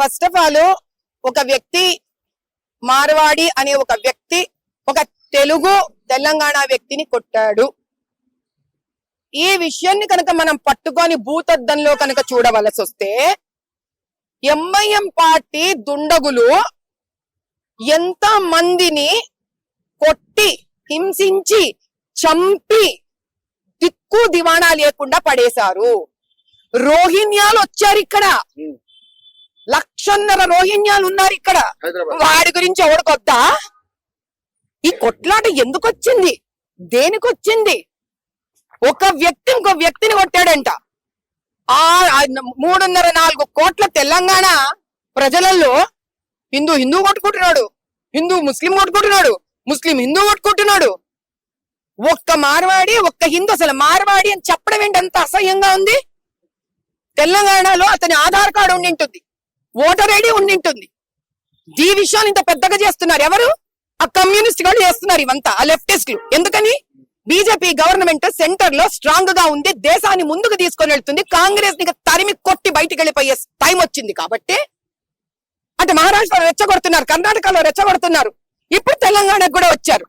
First of all ఒక వ్యక్తి మార్వాడి అనే ఒక వ్యక్తి ఒక తెలుగు తెలంగాణ వ్యక్తిని కొట్టాడు. ఈ విషయాన్ని కనుక మనం పట్టుకొని భూతద్దంలో కనుక చూడవలసి వస్తే ఎంఐఎం పార్టీ దుండగులు ఎంత మందిని కొట్టి హింసించి చంపి దిక్కు దివాణా లేకుండా పడేశారు. రోహింగ్యాలు వచ్చారు, ఇక్కడ 1,500,000 రోహింగ్యాలు ఉన్నారు ఇక్కడ. వాడి గురించి ఎవడికొద్దా? ఈ కొట్లాట ఎందుకు వచ్చింది, దేనికి వచ్చింది? ఒక వ్యక్తి ఇంకో వ్యక్తిని కొట్టాడంట. 3.5-4 కోట్ల తెలంగాణ ప్రజలలో హిందూ కొట్టుకుంటున్నాడు, హిందూ ముస్లిం కొట్టుకుంటున్నాడు, ముస్లిం హిందూ కొట్టుకుంటున్నాడు. ఒక్క మార్వాడి ఒక్క హిందూ. అసలు మార్వాడి అని చెప్పడం ఏంటి అంత అసహ్యంగా ఉంది? తెలంగాణలో అతని ఆధార్ కార్డు ఉండింటుంది, ఓటర్ ఐడి ఉండింటుంది. ఈ విషయాన్ని ఇంత పెద్దగా చేస్తున్నారు ఎవరు? ఆ కమ్యూనిస్ట్ వాళ్ళు చేస్తున్నారు ఇవంతా, ఆ లెఫ్టిస్టులు. ఎందుకని? బీజేపీ గవర్నమెంట్ సెంటర్ లో స్ట్రాంగ్ గా ఉంది, దేశాన్ని ముందుకు తీసుకొని వెళ్తుంది. కాంగ్రెస్ ని తరిమి కొట్టి బయటికి వెళ్ళిపోయే టైం వచ్చింది కాబట్టి అటు మహారాష్ట్రలో రెచ్చగొడుతున్నారు, కర్ణాటకలో రెచ్చగొడుతున్నారు, ఇప్పుడు తెలంగాణకు కూడా వచ్చారు.